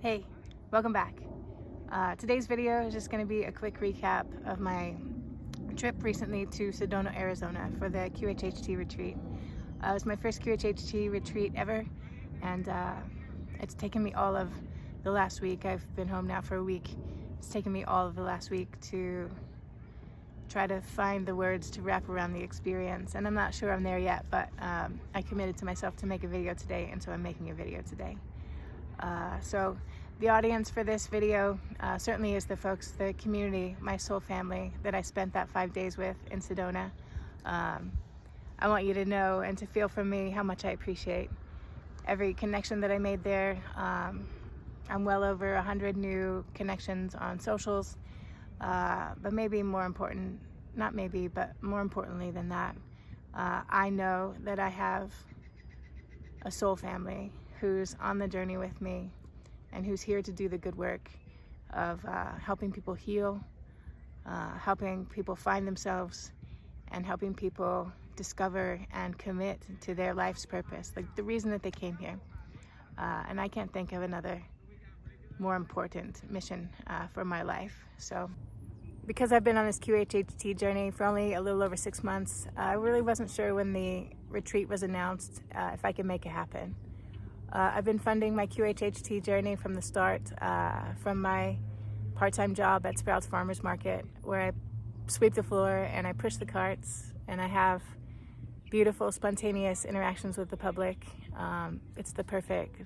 Hey, welcome back. Today's video is just going to be a quick recap of my trip recently to Sedona, Arizona for the QHHT retreat. It was my first QHHT retreat ever, and it's taken me all of the last week. I've been home now for a week. It's taken me all of the last week to try to find the words to wrap around the experience, and I'm not sure I'm there yet, but I committed to myself to make a video today, and so I'm making a video today. So the audience for this video certainly is the folks, the community, my soul family that I spent that 5 days with in Sedona. I want you to know and to feel from me how much I appreciate every connection that I made there. I'm well over 100 new connections on socials, but maybe more important, not maybe, but more importantly than that, I know that I have a soul family who's on the journey with me and who's here to do the good work of helping people heal, helping people find themselves, and helping people discover and commit to their life's purpose, like the reason that they came here. And I can't think of another more important mission for my life. So because I've been on this QHHT journey for only a little over 6 months, I really wasn't sure when the retreat was announced if I could make it happen. I've been funding my QHHT journey from the start, from my part-time job at Sprouts Farmers Market, where I sweep the floor and I push the carts and I have beautiful, spontaneous interactions with the public. It's the perfect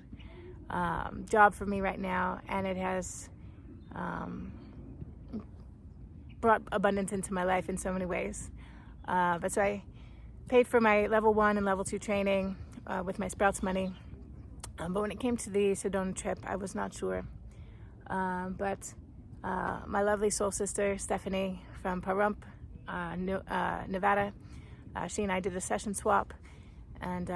job for me right now, and it has brought abundance into my life in so many ways. But so I paid for my level 1 and level 2 training with my Sprouts money. But when it came to the Sedona trip, I was not sure. But my lovely soul sister, Stepannie from Pahrump, Nevada, she and I did a session swap. And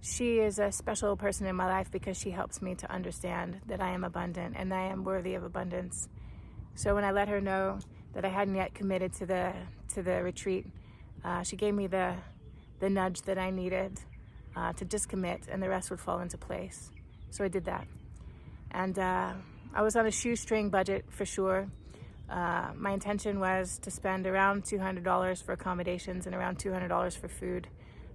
she is a special person in my life because she helps me to understand that I am abundant and I am worthy of abundance. So when I let her know that I hadn't yet committed to the retreat, she gave me the nudge that I needed to just commit, and the rest would fall into place. So I did that. And I was on a shoestring budget for sure. My intention was to spend around $200 for accommodations and around $200 for food,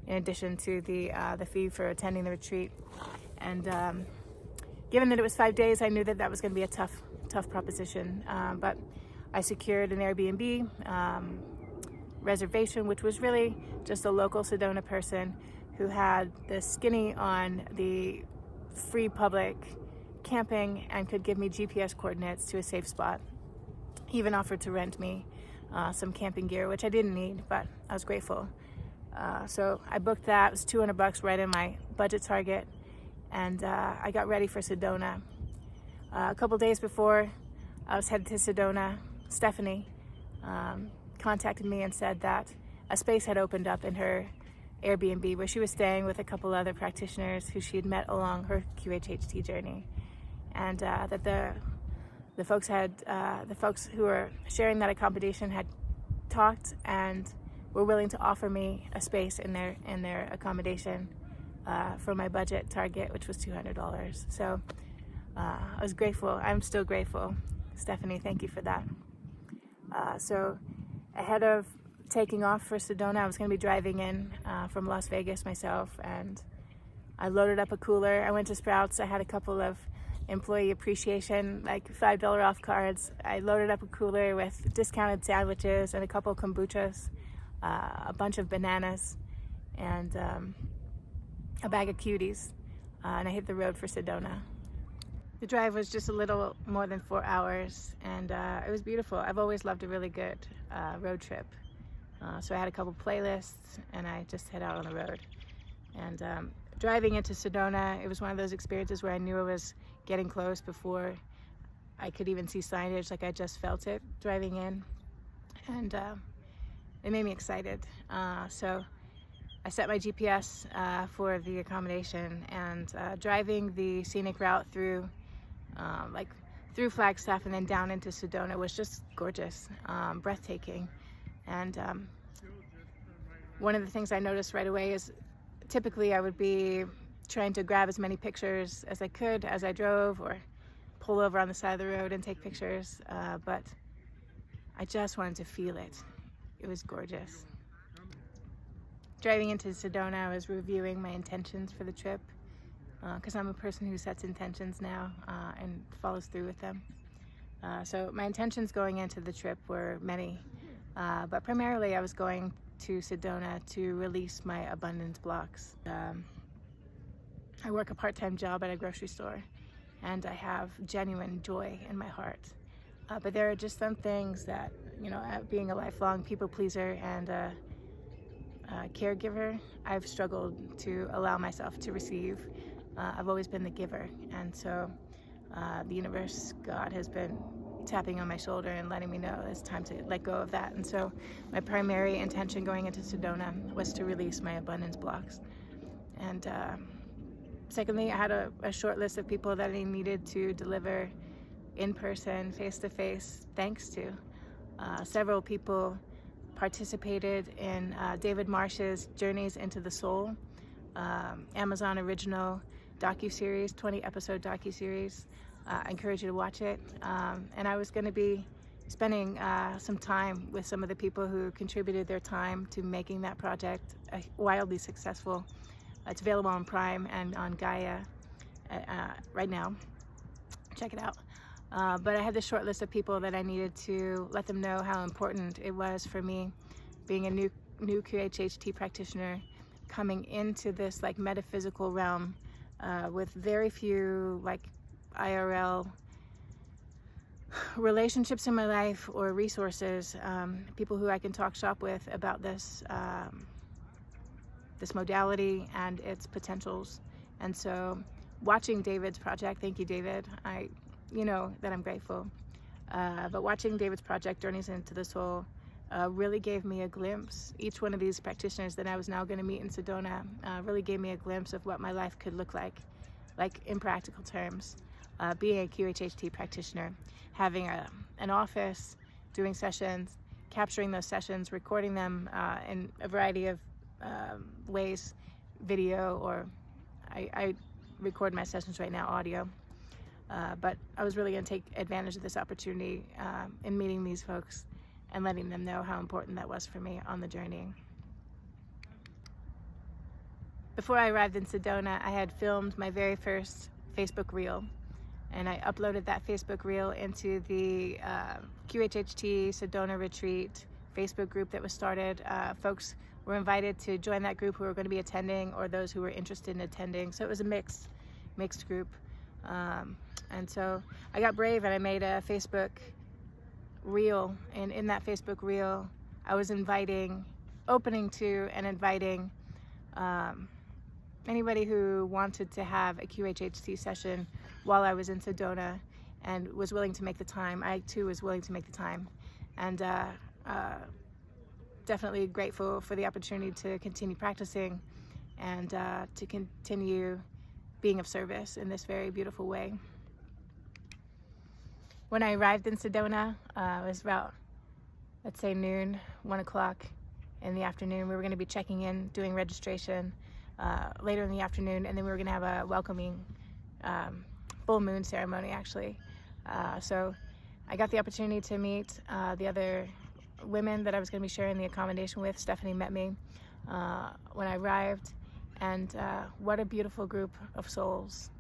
in addition to the fee for attending the retreat. And given that it was 5 days, I knew that that was going to be a tough proposition. But I secured an Airbnb reservation, which was really just a local Sedona person who had the skinny on the free public camping and could give me GPS coordinates to a safe spot. He even offered to rent me some camping gear, which I didn't need, but I was grateful. So I booked that. It was $200 right in my budget target, and I got ready for Sedona. A couple days before I was headed to Sedona, Stepannie contacted me and said that a space had opened up in her Airbnb where she was staying with a couple other practitioners who she had met along her QHHT journey, and that the folks who were sharing that accommodation had talked and were willing to offer me a space in their accommodation for my budget target, which was $200. So I was grateful. I'm still grateful. Stepannie, thank you for that. So ahead of taking off for Sedona, I was going to be driving in from Las Vegas myself, and I loaded up a cooler. I went to Sprouts. I had a couple of employee appreciation, like $5 off cards. I loaded up a cooler with discounted sandwiches and a couple of kombuchas, a bunch of bananas, and a bag of cuties, and I hit the road for Sedona. The drive was just a little more than 4 hours, and it was beautiful. I've always loved a really good road trip. So I had a couple playlists, and I just head out on the road. And driving into Sedona, it was one of those experiences where I knew I was getting close before I could even see signage. Like, I just felt it driving in, and it made me excited. So I set my GPS for the accommodation, and driving the scenic route through Flagstaff and then down into Sedona was just gorgeous, breathtaking. And one of the things I noticed right away is typically I would be trying to grab as many pictures as I could as I drove, or pull over on the side of the road and take pictures, but I just wanted to feel it. It was gorgeous. Driving into Sedona, I was reviewing my intentions for the trip, because I'm a person who sets intentions now and follows through with them. So my intentions going into the trip were many, but primarily I was going to Sedona to release my abundance blocks. I work a part-time job at a grocery store, and I have genuine joy in my heart. But there are just some things that, you know, being a lifelong people pleaser and a caregiver, I've struggled to allow myself to receive. I've always been the giver, and so the universe, God, has been tapping on my shoulder and letting me know it's time to let go of that. And so my primary intention going into Sedona was to release my abundance blocks. And secondly, I had a short list of people that I needed to deliver in person, face-to-face, thanks to. Several people participated in David Marsh's Journeys into the Soul, Amazon original docuseries, 20-episode docuseries. I encourage you to watch it. And I was going to be spending some time with some of the people who contributed their time to making that project wildly successful. It's available on Prime and on Gaia right now. Check it out. But I had this short list of people that I needed to let them know how important it was for me, being a new QHHT practitioner, coming into this like metaphysical realm with very few like IRL relationships in my life or resources, people who I can talk shop with about this this modality and its potentials. And so watching David's project, thank you David, you know that I'm grateful, but watching David's project, Journeys into the Soul, really gave me a glimpse. Each one of these practitioners that I was now going to meet in Sedona really gave me a glimpse of what my life could look like in practical terms. Being a QHHT practitioner, having an office, doing sessions, capturing those sessions, recording them in a variety of ways, video, or I record my sessions right now, audio. But I was really going to take advantage of this opportunity in meeting these folks and letting them know how important that was for me on the journey. Before I arrived in Sedona, I had filmed my very first Facebook reel, and I uploaded that Facebook reel into the QHHT Sedona Retreat Facebook group that was started. Folks were invited to join that group who were going to be attending, or those who were interested in attending. So it was a mixed group. And so I got brave and I made a Facebook reel, and in that Facebook reel I was opening to and inviting anybody who wanted to have a QHHT session while I was in Sedona and was willing to make the time. I too was willing to make the time, and definitely grateful for the opportunity to continue practicing and to continue being of service in this very beautiful way. When I arrived in Sedona, it was about, let's say noon, 1 o'clock in the afternoon. We were going to be checking in, doing registration later in the afternoon, and then we were going to have a welcoming full moon ceremony, actually. So I got the opportunity to meet the other women that I was going to be sharing the accommodation with. Stepannie met me when I arrived, and what a beautiful group of souls.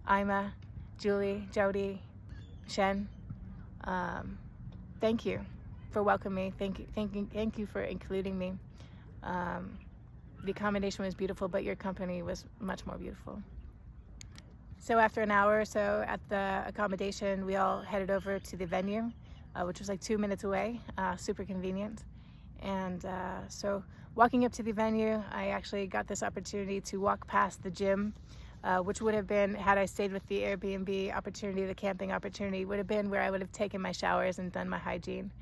Aima, Julie, Jody, Shen, thank you for welcoming me. Thank you for including me. The accommodation was beautiful, but your company was much more beautiful. So after an hour or so at the accommodation, we all headed over to the venue, which was like 2 minutes away, super convenient. And so walking up to the venue, I actually got this opportunity to walk past the gym, which would have been, had I stayed with the Airbnb opportunity, the camping opportunity, would have been where I would have taken my showers and done my hygiene.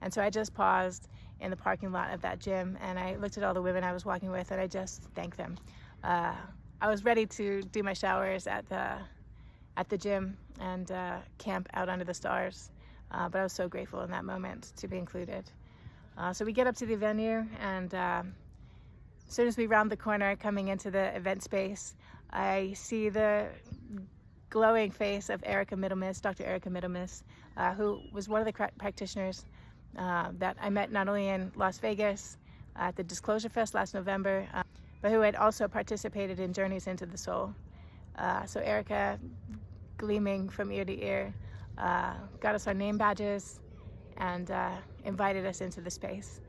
And so I just paused in the parking lot of that gym, and I looked at all the women I was walking with, and I just thanked them. I was ready to do my showers at the gym and camp out under the stars, but I was so grateful in that moment to be included. So we get up to the venue, and as soon as we round the corner coming into the event space, I see the glowing face of Middlemiss, Dr. Erica Middlemiss, who was one of the practitioners that I met not only in Las Vegas at the Disclosure Fest last November, but who had also participated in Journeys into the Soul. So Erica, gleaming from ear to ear, got us our name badges and invited us into the space.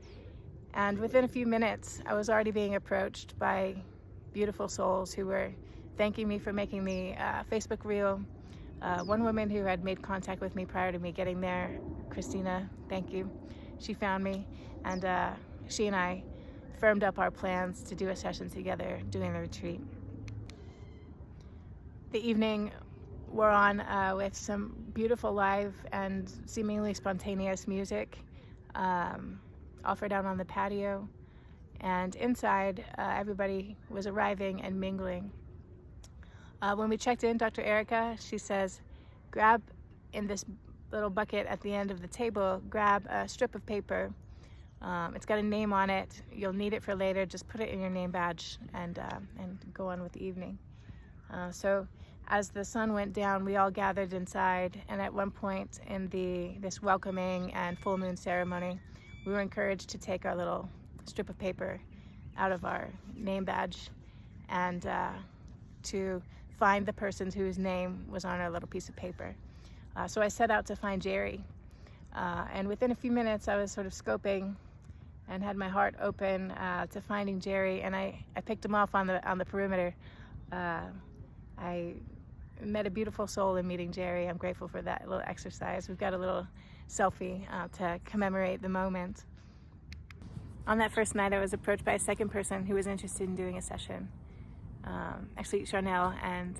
And within a few minutes, I was already being approached by beautiful souls who were thanking me for making the Facebook reel. One woman who had made contact with me prior to me getting there, Christina, thank you. She found me, and she and I firmed up our plans to do a session together doing the retreat. The evening wore on with some beautiful live and seemingly spontaneous music offered out on the patio, and inside everybody was arriving and mingling. When we checked in, Dr. Erica, she says, grab in this little bucket at the end of the table, grab a strip of paper. It's got a name on it. You'll need it for later. Just put it in your name badge and go on with the evening. So as the sun went down, we all gathered inside, and at one point in this welcoming and full moon ceremony, we were encouraged to take our little strip of paper out of our name badge and to find the person whose name was on our little piece of paper. So I set out to find Jerry, and within a few minutes I was sort of scoping and had my heart open to finding Jerry, and I picked him off on the perimeter. I met a beautiful soul in meeting Jerry. I'm grateful for that little exercise. We've got a little selfie to commemorate the moment. On that first night, I was approached by a second person who was interested in doing a session. Actually, Chanel, and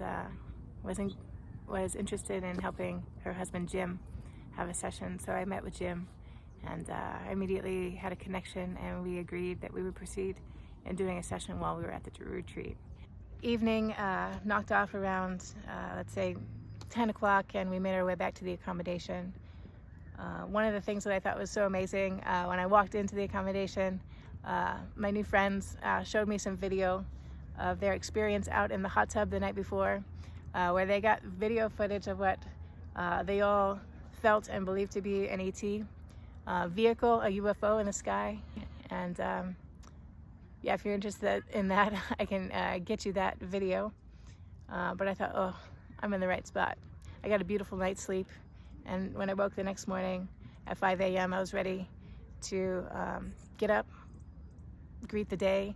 was interested in helping her husband Jim have a session. So I met with Jim, and I immediately had a connection, and we agreed that we would proceed in doing a session while we were at the retreat. Evening knocked off around, let's say, 10 o'clock, and we made our way back to the accommodation. One of the things that I thought was so amazing, when I walked into the accommodation, my new friends showed me some video of their experience out in the hot tub the night before, where they got video footage of what they all felt and believed to be an ET vehicle, a UFO in the sky. And yeah, if you're interested in that, I can get you that video. But I thought, oh, I'm in the right spot. I got a beautiful night's sleep, and when I woke the next morning at 5 a.m., I was ready to get up, greet the day.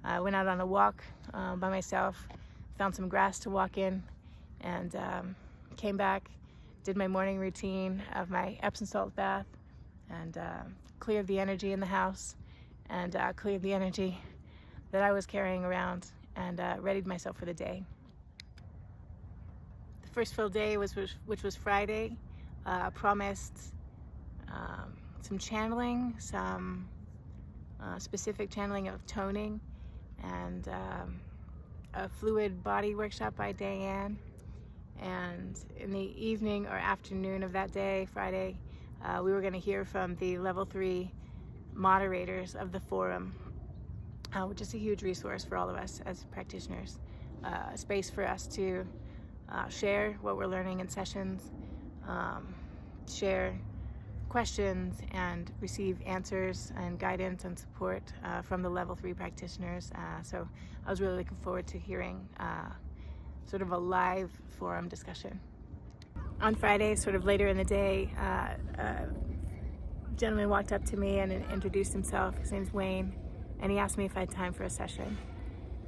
I went out on a walk by myself, found some grass to walk in, and came back, did my morning routine of my Epsom salt bath, and cleared the energy in the house, and cleared the energy that I was carrying around, and readied myself for the day. The first full day, which was Friday, promised some channeling, some specific channeling of toning, and a fluid body workshop by Diane. And in the evening or afternoon of that day, Friday, we were going to hear from the level 3 moderators of the forum, which is a huge resource for all of us as practitioners. A space for us to share what we're learning in sessions, share questions, and receive answers and guidance and support from the level 3 practitioners. So I was really looking forward to hearing sort of a live forum discussion. On Friday, sort of later in the day, a gentleman walked up to me and introduced himself. His name's Wayne, and he asked me if I had time for a session.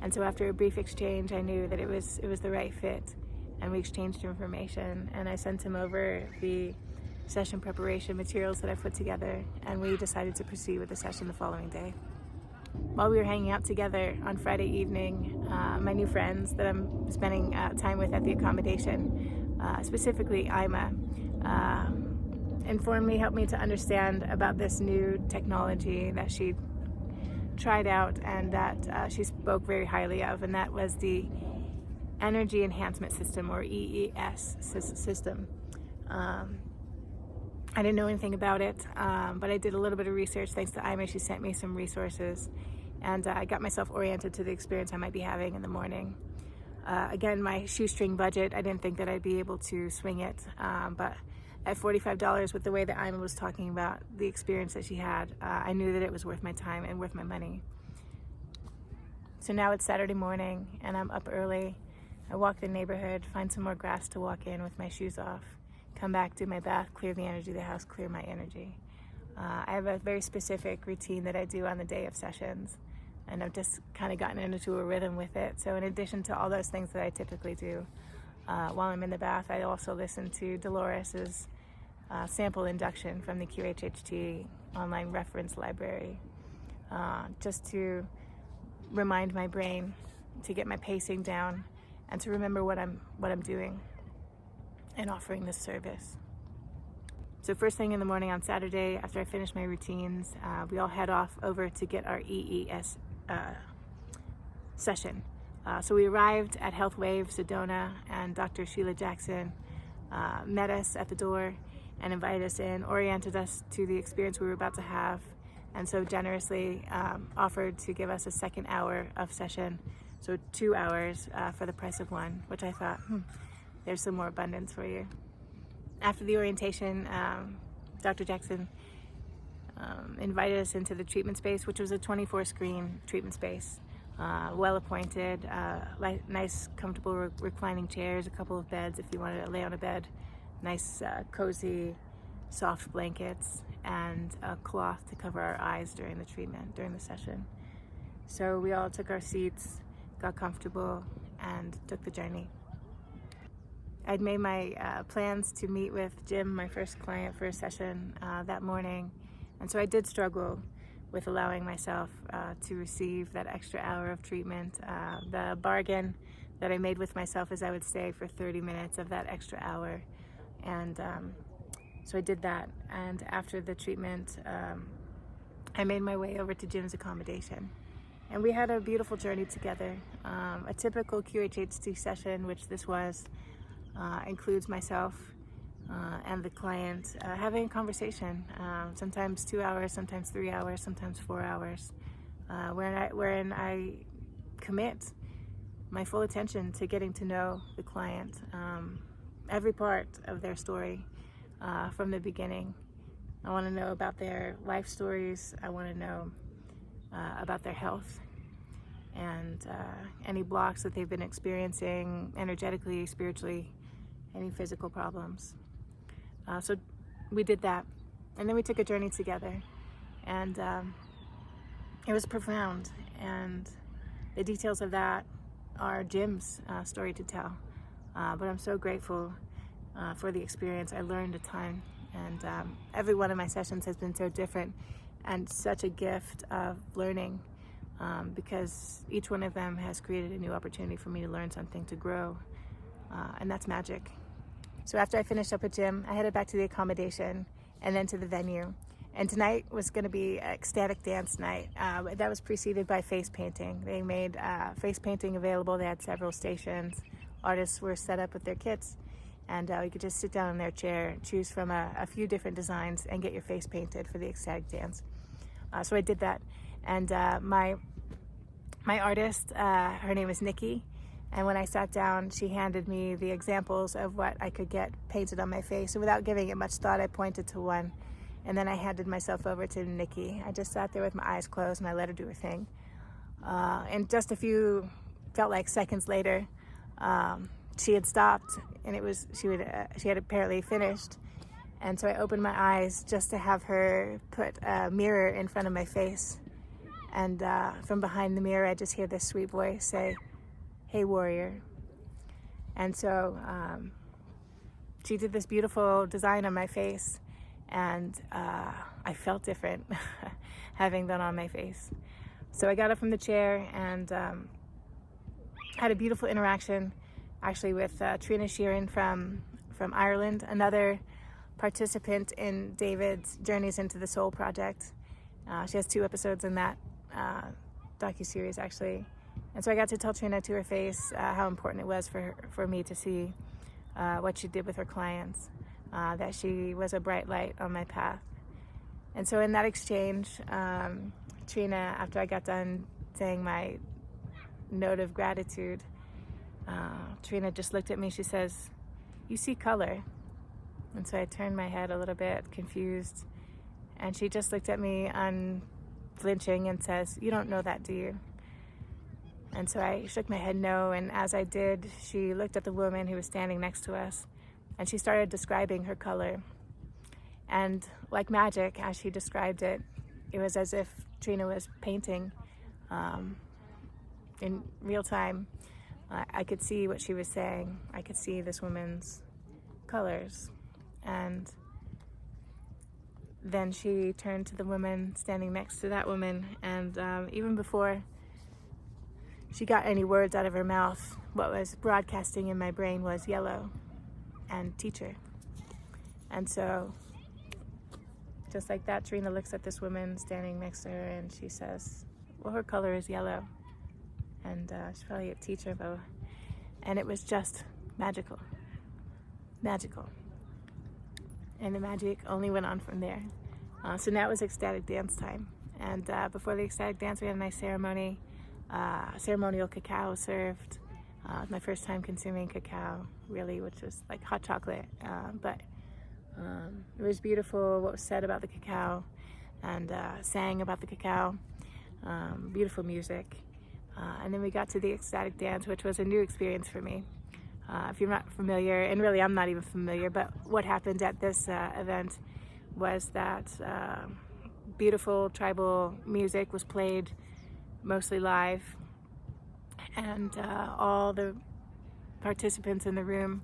And so after a brief exchange, I knew that it was the right fit, and we exchanged information, and I sent him over the session preparation materials that I put together, and we decided to proceed with the session the following day. While we were hanging out together on Friday evening, my new friends that I'm spending time with at the accommodation, specifically Aima, informed me, helped me to understand about this new technology that she tried out and that she spoke very highly of, and that was the Energy Enhancement System, or EES system. I didn't know anything about it, but I did a little bit of research thanks to Aima. She sent me some resources, and I got myself oriented to the experience I might be having in the morning. Again, my shoestring budget, I didn't think that I'd be able to swing it, but at $45, with the way that Aima was talking about the experience that she had, I knew that it was worth my time and worth my money. So now it's Saturday morning and I'm up early. I walk the neighborhood, find some more grass to walk in with my shoes off, come back, do my bath, clear the energy of the house, clear my energy. I have a very specific routine that I do on the day of sessions, and I've just kind of gotten into a rhythm with it. So in addition to all those things that I typically do, while I'm in the bath, I also listen to Dolores's sample induction from the QHHT online reference library, just to remind my brain to get my pacing down and to remember what I'm doing and offering this service. So first thing in the morning on Saturday, after I finish my routines, we all head off over to get our EES session. So we arrived at Health Wave Sedona, and Dr. Sheila Jackson met us at the door and invited us in, oriented us to the experience we were about to have, and so generously offered to give us a second hour of session, so 2 hours for the price of one, which I thought, there's some more abundance for you. After the orientation, Dr. Jackson invited us into the treatment space, which was a 24-screen treatment space, well appointed, nice, comfortable reclining chairs, a couple of beds if you wanted to lay on a bed, nice, cozy, soft blankets, and a cloth to cover our eyes during the treatment, during the session. So we all took our seats, got comfortable, and took the journey. I'd made my plans to meet with Jim, my first client, for a session that morning, and so I did struggle with allowing myself to receive that extra hour of treatment. The bargain that I made with myself is I would stay for 30 minutes of that extra hour, and so I did that. And after the treatment, I made my way over to Jim's accommodation, and we had a beautiful journey together. A typical QHHT session, which this was, includes myself and the client having a conversation, sometimes 2 hours, sometimes 3 hours, sometimes 4 hours, wherein I commit my full attention to getting to know the client, every part of their story from the beginning. I want to know about their life stories. I want to know about their health and any blocks that they've been experiencing energetically, spiritually, any physical problems. So we did that, and then we took a journey together, and it was profound, and the details of that are Jim's story to tell, but I'm so grateful for the experience. I learned a ton, and every one of my sessions has been so different and such a gift of learning, because each one of them has created a new opportunity for me to learn something, to grow, and that's magic. So after I finished up with Jim, I headed back to the accommodation and then to the venue. And tonight was going to be ecstatic dance night. That was preceded by face painting. They made face painting available. They had several stations. Artists were set up with their kits, and you could just sit down in their chair, choose from a few different designs, and get your face painted for the ecstatic dance. So I did that. And my artist, her name is Nikki. And when I sat down, she handed me the examples of what I could get painted on my face. So without giving it much thought, I pointed to one. And then I handed myself over to Nikki. I just sat there with my eyes closed and I let her do her thing. And just a few, felt like seconds later, she had stopped, and she had apparently finished. And so I opened my eyes just to have her put a mirror in front of my face. And from behind the mirror, I just hear this sweet voice say, "Hey, warrior." And so she did this beautiful design on my face, and I felt different having that on my face. So I got up from the chair and had a beautiful interaction, actually, with Triona Sheeran from Ireland, another participant in David's Journeys into the Soul project. She has 2 episodes in that docuseries, actually. And so I got to tell Triona to her face how important it was for me to see what she did with her clients, that she was a bright light on my path. And so in that exchange, Triona, after I got done saying my note of gratitude, Triona just looked at me. She says, "You see color." And so I turned my head a little bit, confused. And she just looked at me unflinching and says, "You don't know that, do you?" And so I shook my head no. And as I did, she looked at the woman who was standing next to us, and she started describing her color. And like magic, as she described it, it was as if Triona was painting in real time. I could see what she was saying. I could see this woman's colors. And then she turned to the woman standing next to that woman, and even before she got any words out of her mouth, what was broadcasting in my brain was yellow and teacher. And so, just like that, Triona looks at this woman standing next to her, and she says, "Well, her color is yellow, and she's probably a teacher, though." And it was just magical. And the magic only went on from there. So now it was ecstatic dance time. And before the ecstatic dance, we had a nice ceremony. Ceremonial cacao served. My first time consuming cacao, really, which was like hot chocolate. But it was beautiful what was said about the cacao, and sang about the cacao. Beautiful music. And then we got to the ecstatic dance, which was a new experience for me. If you're not familiar, and really I'm not even familiar, but what happened at this event was that beautiful tribal music was played, mostly live, and all the participants in the room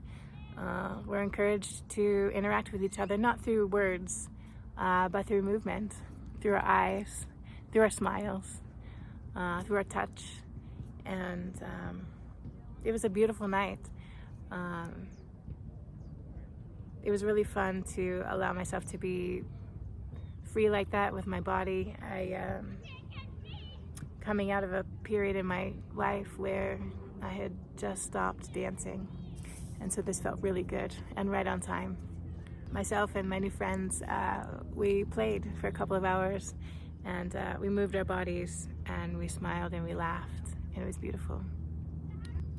were encouraged to interact with each other, not through words, but through movement, through our eyes, through our smiles, through our touch. And it was a beautiful night. It was really fun to allow myself to be free like that with my body. I coming out of a period in my life where I had just stopped dancing, and so this felt really good and right on time. Myself and my new friends, we played for a couple of hours, and we moved our bodies, and we smiled and we laughed, and it was beautiful.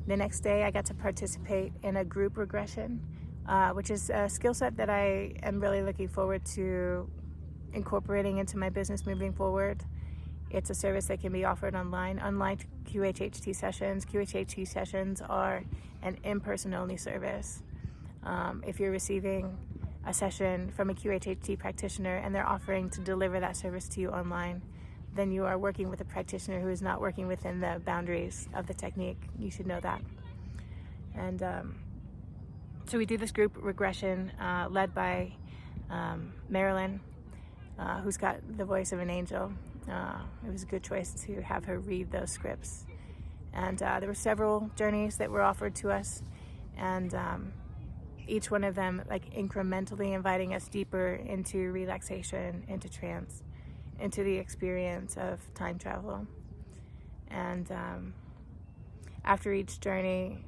The next day, I got to participate in a group regression, which is a skill set that I am really looking forward to incorporating into my business moving forward. It's a service that can be offered online, unlike QHHT sessions. QHHT sessions are an in-person only service. If you're receiving a session from a QHHT practitioner and they're offering to deliver that service to you online, then you are working with a practitioner who is not working within the boundaries of the technique. You should know that. And so we do this group regression led by Marilyn, who's got the voice of an angel. It was a good choice to have her read those scripts. And there were several journeys that were offered to us, and each one of them like incrementally inviting us deeper into relaxation, into trance, into the experience of time travel. And after each journey,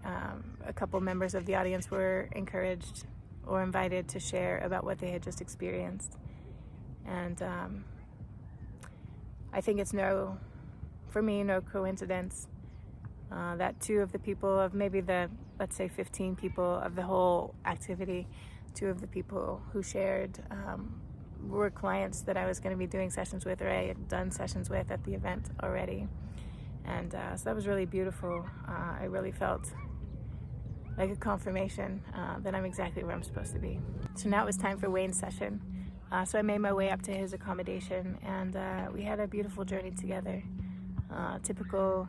a couple members of the audience were encouraged or invited to share about what they had just experienced. And I think it's no coincidence that two of the people of maybe the, let's say 15 people of the whole activity, two of the people who shared were clients that I was going to be doing sessions with, or I had done sessions with at the event already. And so that was really beautiful. I really felt like a confirmation that I'm exactly where I'm supposed to be. So now it was time for Wayne's session. So I made my way up to his accommodation, and we had a beautiful journey together. Typical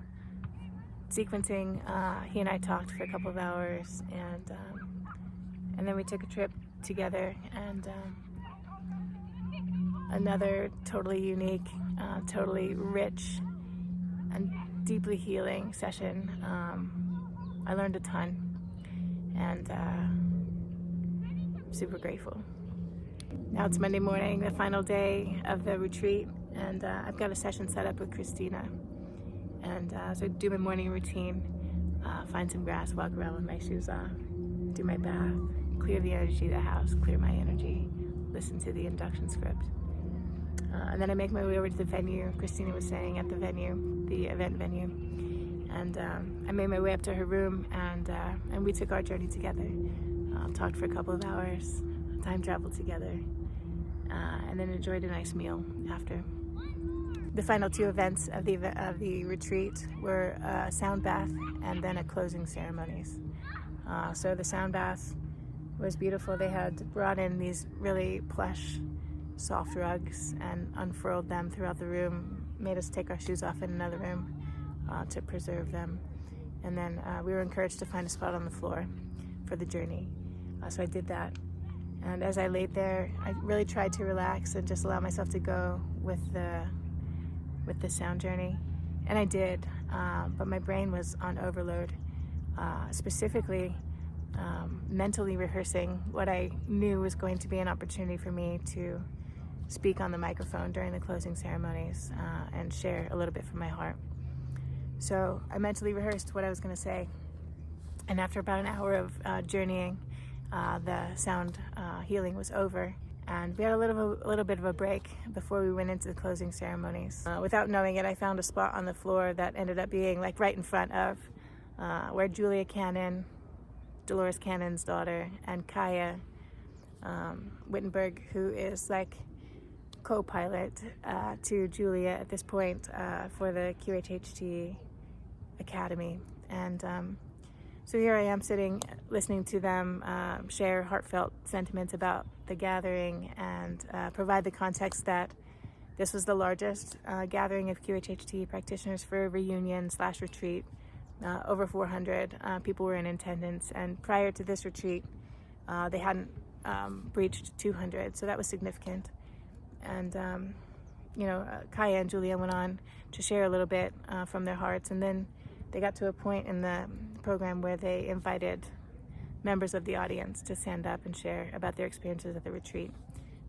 sequencing. He and I talked for a couple of hours, and then we took a trip together, and another totally unique, totally rich, and deeply healing session. I learned a ton, and I'm super grateful. Now it's Monday morning, the final day of the retreat, and I've got a session set up with Christina. And so I do my morning routine, find some grass, walk around with my shoes off, do my bath, clear the energy of the house, clear my energy, listen to the induction script. And then I make my way over to the venue. Christina was saying at the venue, the event venue. And I made my way up to her room, and we took our journey together. Talked for a couple of hours, time traveled together, and then enjoyed a nice meal after. The final two events of the retreat were a sound bath and then a closing ceremonies. So the sound bath was beautiful. They had brought in these really plush, soft rugs and unfurled them throughout the room, made us take our shoes off in another room to preserve them. And then we were encouraged to find a spot on the floor for the journey. So I did that. And as I laid there, I really tried to relax and just allow myself to go with the sound journey. And I did, but my brain was on overload, specifically mentally rehearsing what I knew was going to be an opportunity for me to speak on the microphone during the closing ceremonies and share a little bit from my heart. So I mentally rehearsed what I was going to say. And after about an hour of journeying, the sound healing was over. And we had a little bit of a break before we went into the closing ceremonies. Without knowing it, I found a spot on the floor that ended up being like right in front of where Julia Cannon, Dolores Cannon's daughter, and Kaya Wittenburg, who is like co-pilot to Julia at this point for the QHHT Academy. And so here I am sitting, listening to them share heartfelt sentiments about the gathering and provide the context that this was the largest gathering of QHHT practitioners for a reunion/retreat. Over 400 people were in attendance, and prior to this retreat, they hadn't breached 200, so that was significant. And Kaya and Julia went on to share a little bit from their hearts, and then they got to a point in the program where they invited members of the audience to stand up and share about their experiences at the retreat.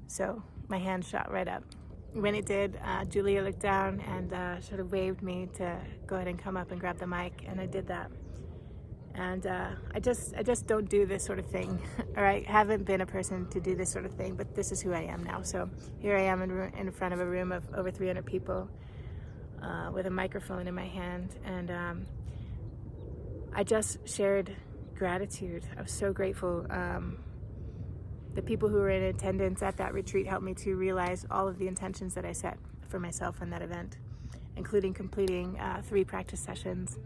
So my hand shot right up. When it did, Julia looked down and sort of waved me to go ahead and come up and grab the mic, and I did that. And I just don't do this sort of thing, or I haven't been a person to do this sort of thing, but this is who I am now. So here I am in front of a room of over 300 people with a microphone in my hand, and I just shared gratitude. I was so grateful. The people who were in attendance at that retreat helped me to realize all of the intentions that I set for myself in that event, including completing 3 practice sessions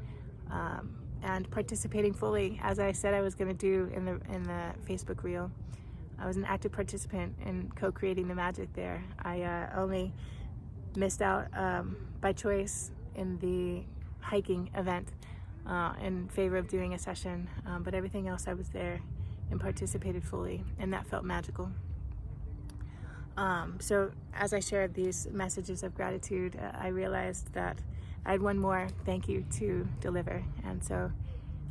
and participating fully, as I said I was going to do in the Facebook reel. I was an active participant in co-creating the magic there. I only missed out by choice in the hiking event in favor of doing a session, but everything else I was there and participated fully, and that felt magical. So as I shared these messages of gratitude, I realized that I had one more thank you to deliver, and so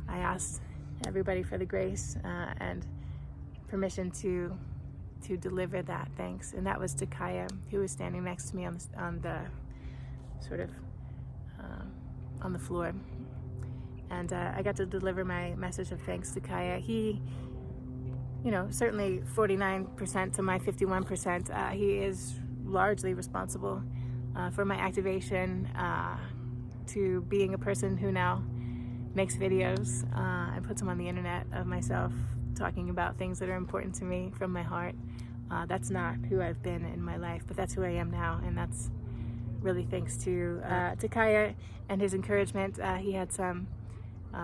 I asked everybody for the grace and permission to deliver that thanks, and that was to Kaya, who was standing next to me on the sort of on the floor, and I got to deliver my message of thanks to Kaya. He, certainly 49% to my 51%, he is largely responsible for my activation to being a person who now makes videos and puts them on the internet of myself talking about things that are important to me from my heart. That's not who I've been in my life, but that's who I am now, and that's really thanks to Kaya and his encouragement. He had some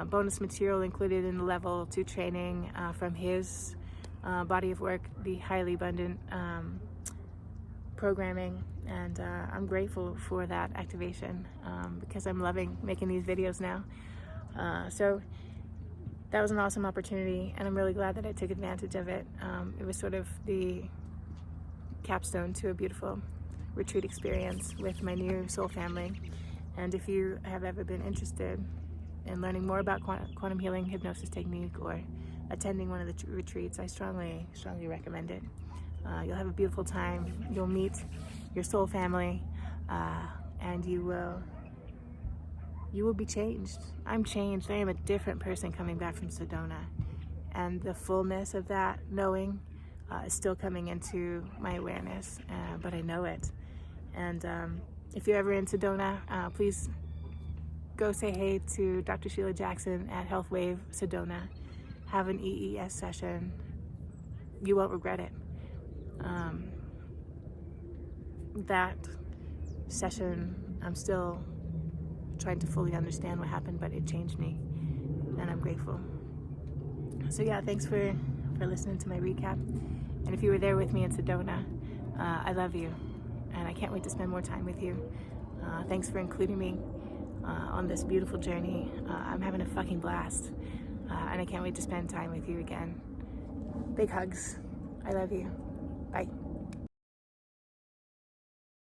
bonus material included in the level 2 training from his body of work, the highly abundant programming, and I'm grateful for that activation because I'm loving making these videos now. So that was an awesome opportunity, and I'm really glad that I took advantage of it. It was sort of the capstone to a beautiful retreat experience with my new soul family. And if you have ever been interested in learning more about quantum healing hypnosis technique or attending one of the retreats, I strongly recommend it. You'll have a beautiful time. You'll meet your soul family, and you will be changed. I'm changed. I am a different person coming back from Sedona, and the fullness of that knowing is still coming into my awareness, but I know it. And if you're ever in Sedona, please go say hey to Dr. Sheila Jackson at Health Wave Sedona. Have an EES session. You won't regret it. That session, I'm still trying to fully understand what happened, but it changed me, and I'm grateful. So yeah, thanks for listening to my recap. And if you were there with me in Sedona, I love you, and I can't wait to spend more time with you. Thanks for including me on this beautiful journey. I'm having a fucking blast, and I can't wait to spend time with you again. Big hugs. I love you. Bye.